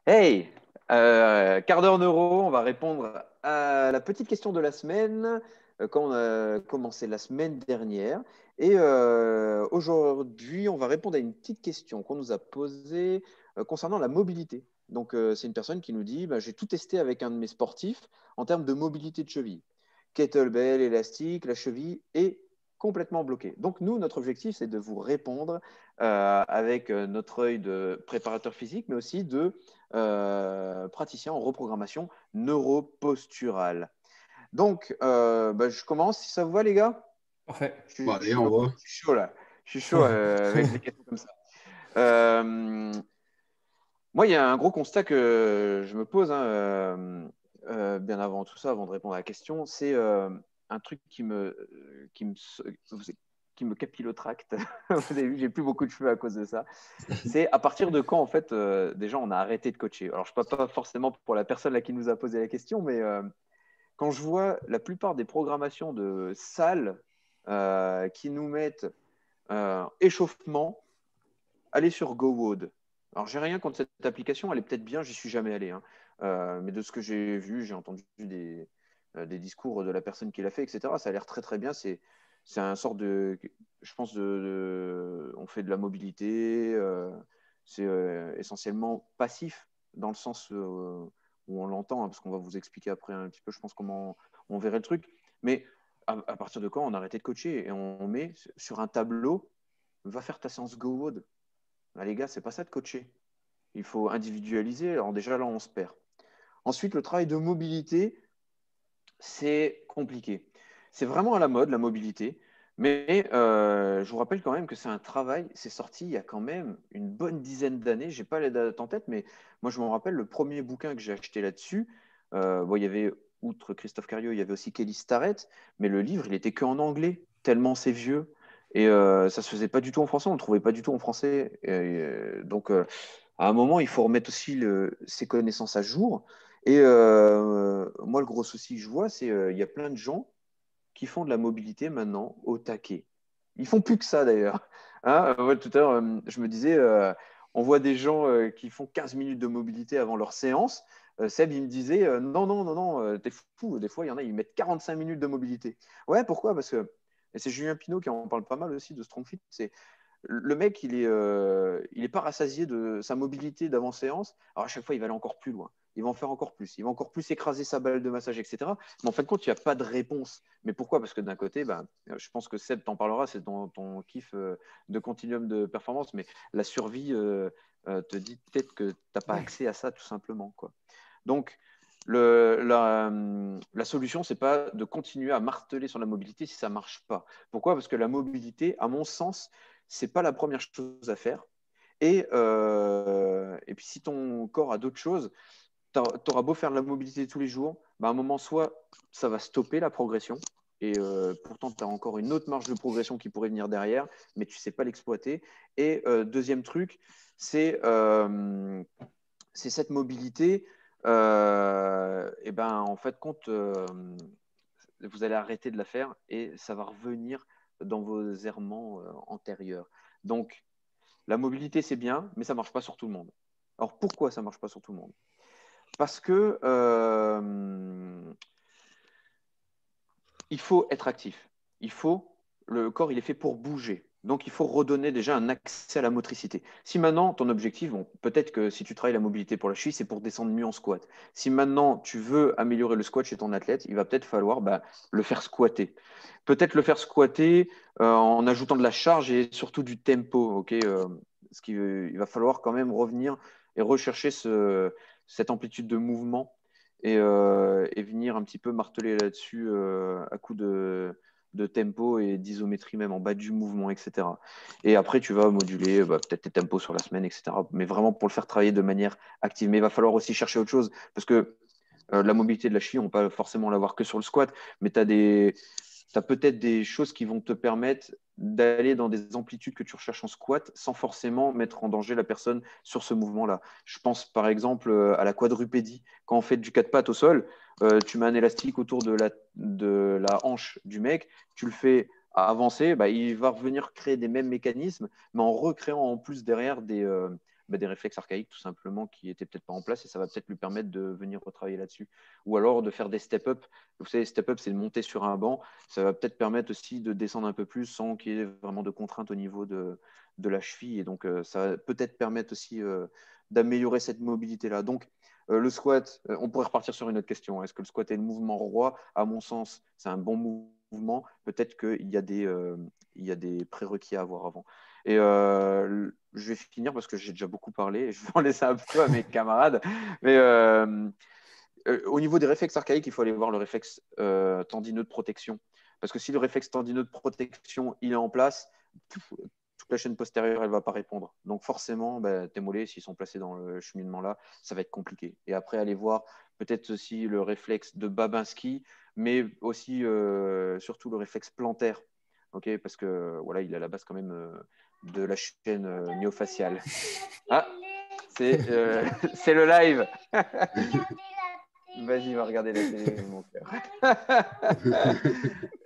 Hey, quart d'heure neuro, on va répondre à la petite question de la semaine quand on a commencé la semaine dernière. Et aujourd'hui, on va répondre à une petite question qu'on nous a posée concernant la mobilité. Donc, c'est une personne qui nous dit, bah, j'ai tout testé avec un de mes sportifs en termes de mobilité de cheville. Kettlebell, élastique, la cheville est complètement bloquée. Donc, nous, notre objectif, c'est de vous répondre avec notre œil de préparateur physique, mais aussi de praticien en reprogrammation neuroposturale. Donc, bah, je commence, si ça vous va, les gars. Parfait. Bon, allez, on va. Je suis chaud là. Je suis chaud avec des questions comme ça. Euh, Moi, il y a un gros constat que je me pose hein, bien avant tout ça, avant de répondre à la question. C'est un truc qui me, qui me capillotracte. Vous avez vu, j'ai plus beaucoup de cheveux à cause de ça. C'est à partir de quand, en fait, déjà, on a arrêté de coacher. Alors, je ne parle pas forcément pour la personne là qui nous a posé la question, mais quand je vois la plupart des programmations de salles qui nous mettent échauffement, aller sur GoWood. Alors, j'ai rien contre cette application, elle est peut-être bien, j'y suis jamais allé. Hein. Mais de ce que j'ai vu, j'ai entendu des discours de la personne qui l'a fait, etc. Ça a l'air très très bien. C'est un sort de, je pense, on fait de la mobilité. C'est essentiellement passif dans le sens où on l'entend, hein, parce qu'on va vous expliquer après un petit peu, je pense, comment on verrait le truc. Mais à partir de quand on a arrêté de coacher et on met sur un tableau, va faire ta séance GoWood. Ah, les gars, c'est pas ça de coacher. Il faut individualiser. Alors déjà là, on se perd. Ensuite, le travail de mobilité, c'est compliqué. C'est vraiment à la mode, la mobilité. Mais je vous rappelle quand même que c'est un travail, c'est sorti il y a quand même une bonne dizaine d'années. Je n'ai pas les dates en tête, mais moi je me rappelle le premier bouquin que j'ai acheté là-dessus. Bon, il y avait, outre Christophe Cario, il y avait aussi Kelly Starrett, mais le livre, il était qu'en anglais, tellement c'est vieux. Et ça ne se faisait pas du tout en français, on ne le trouvait pas du tout en français. Donc, à un moment, il faut remettre aussi ses connaissances à jour. Et moi, le gros souci que je vois, c'est qu'il y a plein de gens qui font de la mobilité maintenant au taquet. Ils font plus que ça d'ailleurs. Hein, ouais, tout à l'heure, je me disais, on voit des gens qui font 15 minutes de mobilité avant leur séance. Seb, il me disait, non, non, non, non, t'es fou. Des fois, il y en a, ils mettent 45 minutes de mobilité. Ouais, pourquoi? Parce que, et c'est Julien Pinot qui en parle pas mal aussi de StrongFit, c'est le mec, il est pas rassasié de sa mobilité d'avant-séance. Alors à chaque fois, il va aller encore plus loin. Il va en faire encore plus. Il va encore plus écraser sa balle de massage, etc. Mais en fin de compte, il n'y a pas de réponse. Mais pourquoi? Parce que d'un côté, ben, je pense que Seb t'en parlera, c'est dans ton kiff de continuum de performance. Mais la survie te dit peut-être que tu n'as pas Ouais. accès à ça tout simplement. Quoi. Donc, la solution, c'est pas de continuer à marteler sur la mobilité si ça marche pas. Pourquoi? Parce que la mobilité, à mon sens, c'est pas la première chose à faire. Et puis, si ton corps a d'autres choses, tu auras beau faire de la mobilité tous les jours, bah à un moment, soit ça va stopper la progression, et pourtant, tu as encore une autre marge de progression qui pourrait venir derrière, mais tu ne sais pas l'exploiter. Et deuxième truc, c'est cette mobilité. Et ben, en fait, compte, vous allez arrêter de la faire et ça va revenir dans vos errements antérieurs. Donc, la mobilité, c'est bien, mais ça ne marche pas sur tout le monde. Alors, pourquoi ça ne marche pas sur tout le monde? Parce que il faut être actif. Le corps, il est fait pour bouger. Donc, il faut redonner déjà un accès à la motricité. Si maintenant, ton objectif, bon, peut-être que si tu travailles la mobilité pour la cheville, c'est pour descendre mieux en squat. Si maintenant, tu veux améliorer le squat chez ton athlète, il va peut-être falloir le faire squatter. Peut-être le faire squatter en ajoutant de la charge et surtout du tempo. Okay il va falloir quand même revenir et rechercher cette amplitude de mouvement et venir un petit peu marteler là-dessus à coup de tempo et d'isométrie même en bas du mouvement, etc. Et après, tu vas moduler peut-être tes tempos sur la semaine, etc. Mais vraiment pour le faire travailler de manière active. Mais il va falloir aussi chercher autre chose parce que la mobilité de la cheville, on ne peut pas forcément l'avoir que sur le squat, mais tu as peut-être des choses qui vont te permettre d'aller dans des amplitudes que tu recherches en squat sans forcément mettre en danger la personne sur ce mouvement-là. Je pense par exemple à la quadrupédie. Quand on fait du 4 pattes au sol, tu mets un élastique autour de la hanche du mec, tu le fais avancer, il va revenir créer des mêmes mécanismes, mais en recréant en plus derrière des réflexes archaïques tout simplement qui n'étaient peut-être pas en place et ça va peut-être lui permettre de venir retravailler là-dessus. Ou alors de faire des step-up. Vous savez, step-up, c'est de monter sur un banc. Ça va peut-être permettre aussi de descendre un peu plus sans qu'il y ait vraiment de contraintes au niveau de la cheville. Et donc, ça va peut-être permettre aussi d'améliorer cette mobilité-là. Donc, le squat, on pourrait repartir sur une autre question. Est-ce que le squat est le mouvement roi? À mon sens, c'est un bon mouvement. Peut-être qu'il y a des prérequis à avoir avant. Et je vais finir parce que j'ai déjà beaucoup parlé et je vais en laisser un peu à mes camarades. Mais au niveau des réflexes archaïques, il faut aller voir le réflexe tendineux de protection. Parce que si le réflexe tendineux de protection il est en place, toute la chaîne postérieure, elle ne va pas répondre. Donc forcément, tes mollets, s'ils sont placés dans le cheminement là, ça va être compliqué. Et après, aller voir peut-être aussi le réflexe de Babinski, mais aussi surtout le réflexe plantaire. Okay, parce que voilà, il est à la base quand même de la chaîne myofasciale. Ah, c'est le live. Vas-y, va regarder la télé, mon cœur.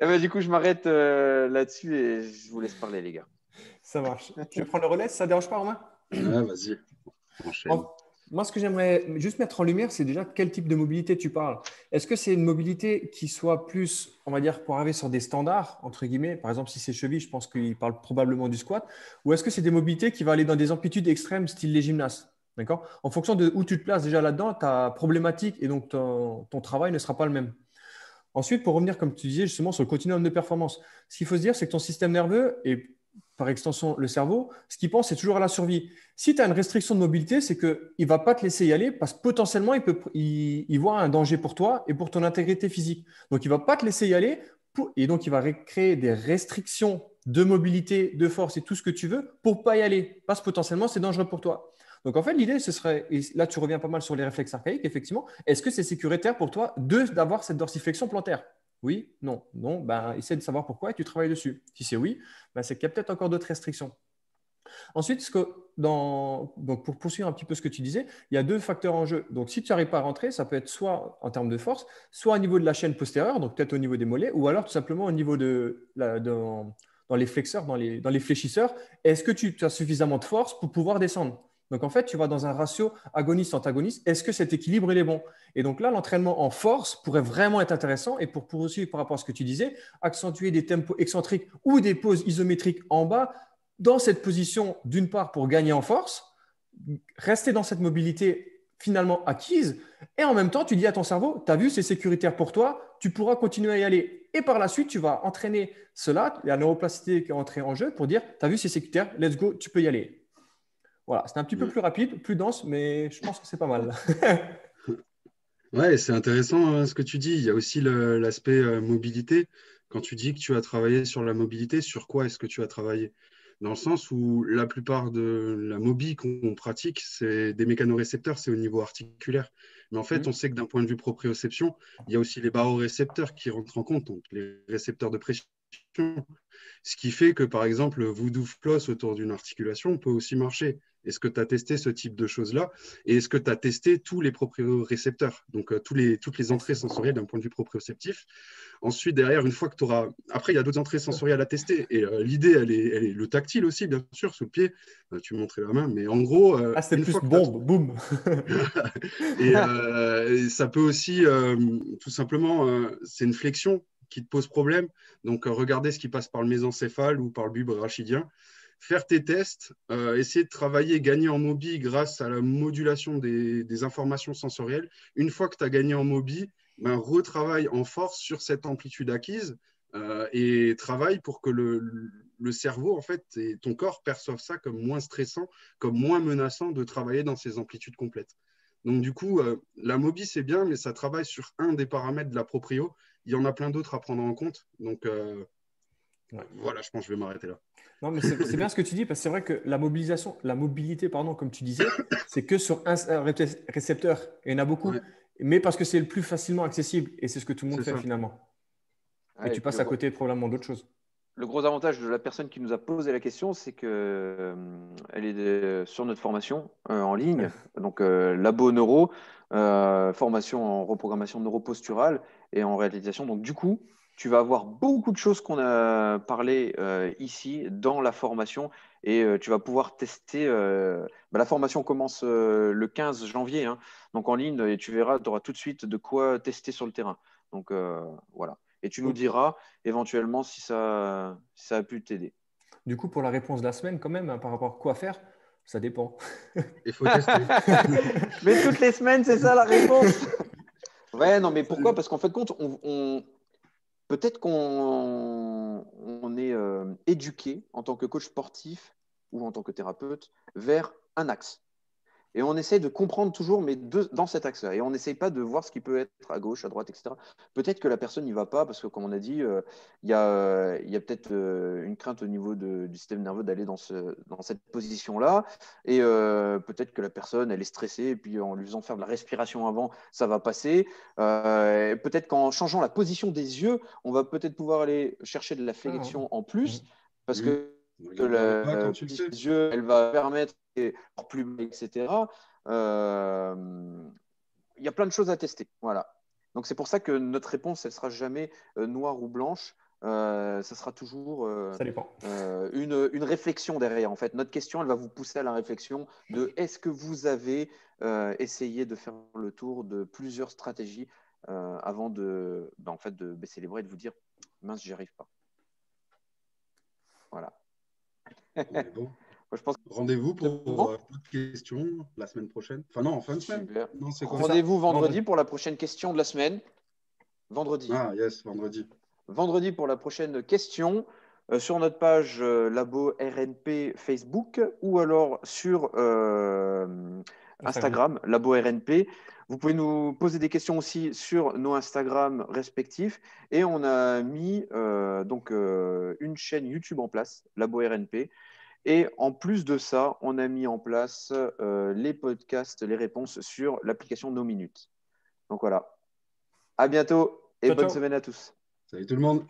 Et ben, du coup, je m'arrête là-dessus et je vous laisse parler, les gars. Ça marche. Tu veux prendre le relais, ça ne dérange pas, Romain? Ouais, vas-y, enchaîne. Moi, ce que j'aimerais juste mettre en lumière, c'est déjà quel type de mobilité tu parles. Est-ce que c'est une mobilité qui soit plus, on va dire, pour arriver sur des standards, entre guillemets, par exemple, si c'est cheville, je pense qu'il parle probablement du squat, ou est-ce que c'est des mobilités qui vont aller dans des amplitudes extrêmes, style les gymnastes? D'accord? En fonction de où tu te places déjà là-dedans, ta problématique et donc ton travail ne sera pas le même. Ensuite, pour revenir, comme tu disais, justement, sur le continuum de performance, ce qu'il faut se dire, c'est que ton système nerveux et par extension le cerveau, ce qu'il pense, c'est toujours à la survie. Si tu as une restriction de mobilité, c'est qu'il ne va pas te laisser y aller parce que potentiellement, il voit un danger pour toi et pour ton intégrité physique. Donc, il ne va pas te laisser y aller et donc, il va créer des restrictions de mobilité, de force et tout ce que tu veux pour ne pas y aller parce que potentiellement, c'est dangereux pour toi. Donc, en fait, l'idée, ce serait, et là, tu reviens pas mal sur les réflexes archaïques, effectivement, est-ce que c'est sécuritaire pour toi d'avoir cette dorsiflexion plantaire? Oui, non, non, ben, essaie de savoir pourquoi et tu travailles dessus. Si c'est oui, ben, c'est qu'il y a peut-être encore d'autres restrictions. Ensuite, donc pour poursuivre un petit peu ce que tu disais, il y a deux facteurs en jeu. Donc, si tu n'arrives pas à rentrer, ça peut être soit en termes de force, soit au niveau de la chaîne postérieure, donc peut-être au niveau des mollets, ou alors tout simplement au niveau dans les flexeurs, dans les fléchisseurs. Est-ce que tu as suffisamment de force pour pouvoir descendre? Donc, en fait, tu vas dans un ratio agoniste-antagoniste. Est-ce que cet équilibre, il est bon? Et donc là, l'entraînement en force pourrait vraiment être intéressant. Et pour poursuivre par rapport à ce que tu disais, accentuer des tempos excentriques ou des poses isométriques en bas, dans cette position, d'une part, pour gagner en force, rester dans cette mobilité finalement acquise, et en même temps, tu dis à ton cerveau, tu as vu, c'est sécuritaire pour toi, tu pourras continuer à y aller. Et par la suite, tu vas entraîner cela, la neuroplasticité qui est entrée en jeu, pour dire, tu as vu, c'est sécuritaire, let's go, tu peux y aller. Voilà, c'est un petit peu plus rapide, plus dense, mais je pense que c'est pas mal. Ouais, c'est intéressant ce que tu dis. Il y a aussi l'aspect mobilité. Quand tu dis que tu as travaillé sur la mobilité, sur quoi est-ce que tu as travaillé? Dans le sens où la plupart de la mobi qu'on pratique, c'est des mécanorécepteurs, c'est au niveau articulaire. Mais en fait, on sait que d'un point de vue proprioception, il y a aussi les barorécepteurs qui rentrent en compte, donc les récepteurs de pression. Ce qui fait que, par exemple, le voodoo floss autour d'une articulation peut aussi marcher. Est-ce que tu as testé ce type de choses-là? Et est-ce que tu as testé tous les propriorécepteurs, donc toutes les entrées sensorielles d'un point de vue proprioceptif? Ensuite, derrière, une fois que tu auras. Après, il y a d'autres entrées sensorielles à tester. Et l'idée, elle est le tactile aussi, bien sûr, sous le pied. Tu me montrais la main, mais en gros, c'est une plus fois que bombe, boum. et ça peut aussi, tout simplement, c'est une flexion qui te pose problème. Donc, regardez ce qui passe par le mésencéphale ou par le bulbe rachidien. Faire tes tests, essayer de travailler, gagner en mobi grâce à la modulation des informations sensorielles. Une fois que tu as gagné en mobi, ben, retravaille en force sur cette amplitude acquise et travaille pour que le cerveau, en fait, et ton corps perçoivent ça comme moins stressant, comme moins menaçant de travailler dans ces amplitudes complètes. Donc, du coup, la mobi, c'est bien, mais ça travaille sur un des paramètres de la proprio. Il y en a plein d'autres à prendre en compte. Donc, voilà, je pense que je vais m'arrêter là. Non, mais c'est bien ce que tu dis, parce que c'est vrai que la mobilité, pardon, comme tu disais, c'est que sur un récepteur. Et il y en a beaucoup. Ouais, Mais parce que c'est le plus facilement accessible. Et c'est ce que tout le monde c'est fait ça. finalement. Et Ouais, et tu puis passes à côté probablement d'autres choses. le gros avantage de la personne qui nous a posé la question, c'est que elle est sur notre formation en ligne, donc Labo Neuro, formation en reprogrammation neuroposturale et en réalisation. Donc du coup, tu vas avoir beaucoup de choses qu'on a parlé ici dans la formation et tu vas pouvoir tester. La formation commence le 15 janvier, hein, donc en ligne, et tu verras, tu auras tout de suite de quoi tester sur le terrain. Donc voilà. Et tu nous diras éventuellement si ça a pu t'aider. Du coup, pour la réponse de la semaine, quand même, hein, par rapport à quoi faire, ça dépend. Il faut tester. Mais toutes les semaines, c'est ça la réponse. Ouais, non, mais pourquoi? Parce qu'en fait, compte, peut-être qu'on est éduqué en tant que coach sportif ou en tant que thérapeute vers un axe. Et on essaye de comprendre toujours, mais dans cet axe-là. Et on n'essaye pas de voir ce qui peut être à gauche, à droite, etc. Peut-être que la personne n'y va pas, parce que comme on a dit, il y a peut-être une crainte au niveau du système nerveux d'aller dans cette position-là. Et peut-être que la personne, elle est stressée, et puis en lui faisant faire de la respiration avant, ça va passer. Peut-être qu'en changeant la position des yeux, on va peut-être pouvoir aller chercher de la flexion en plus, parce que Regarde vers le bas quand la tu le position sais. des yeux, elle va permettre plus bas, etc. Il y a plein de choses à tester. Voilà. Donc c'est pour ça que notre réponse, elle sera jamais noire ou blanche. Ça sera toujours Ça dépend. une réflexion derrière. En fait, notre question, elle va vous pousser à la réflexion de est-ce que vous avez essayé de faire le tour de plusieurs stratégies avant en fait, de baisser les bras et de vous dire mince, j'y arrive pas. Voilà. On est bon. Moi, je pense que Rendez-vous c'est pour bon. d'autres questions la semaine prochaine. Enfin non, en fin de semaine. Super. Non, c'est quoi? Rendez-vous vendredi Vendredi. pour la prochaine question de la semaine. Vendredi. Ah, yes, vendredi. Vendredi pour la prochaine question sur notre page Labo RNP Facebook ou alors sur Instagram, Labo RNP. Vous pouvez nous poser des questions aussi sur nos Instagram respectifs. Et on a mis une chaîne YouTube en place, Labo RNP. Et en plus de ça, on a mis en place les podcasts, les réponses sur l'application No Minutes. Donc voilà. À bientôt et Ciao, bonne ciao. semaine à tous. Salut tout le monde.